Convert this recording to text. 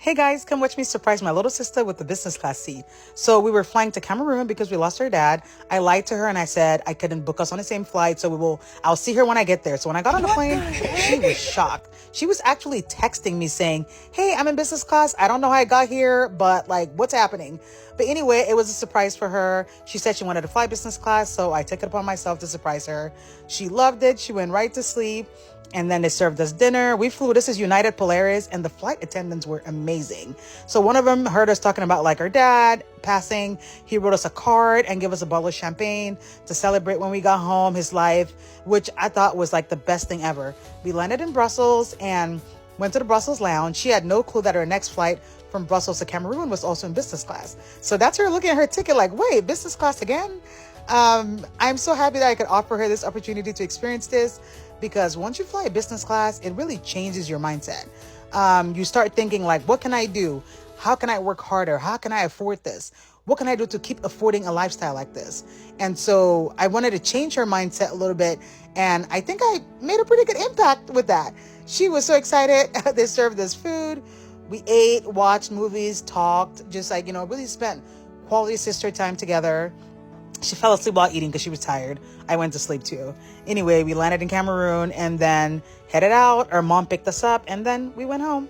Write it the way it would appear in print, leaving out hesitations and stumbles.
Hey guys, come watch me surprise my little sister with the business class seat. So we were flying to Cameroon because we lost her dad. I lied to her and I said I couldn't book us on the same flight, so I'll see her when I get there. So when I got on the plane, she was shocked. She was actually texting me saying, "Hey, I'm in business class. I don't know how I got here, but like, what's happening?" But anyway, it was a surprise for her. She said she wanted to fly business class, so I took it upon myself to surprise her. She loved it. She went right to sleep. And then they served us dinner. We flew, this is United Polaris, and the flight attendants were amazing. So one of them heard us talking about like our dad passing. He wrote us a card and gave us a bottle of champagne to celebrate when we got home, his life, which I thought was like the best thing ever. We landed in Brussels and went to the Brussels lounge. She had no clue that her next flight from Brussels to Cameroon was also in business class. So that's her looking at her ticket like, wait, business class again? I'm so happy that I could offer her this opportunity to experience this, because once you fly business class, it really changes your mindset. You start thinking like, what can I do? How can I work harder? How can I afford this? What can I do to keep affording a lifestyle like this? And so I wanted to change her mindset a little bit. And I think I made a pretty good impact with that. She was so excited. They served us food. We ate, watched movies, talked, just like, really spent quality sister time together. She fell asleep while eating because she was tired. I went to sleep too. Anyway, we landed in Cameroon and then headed out. Our mom picked us up and then we went home.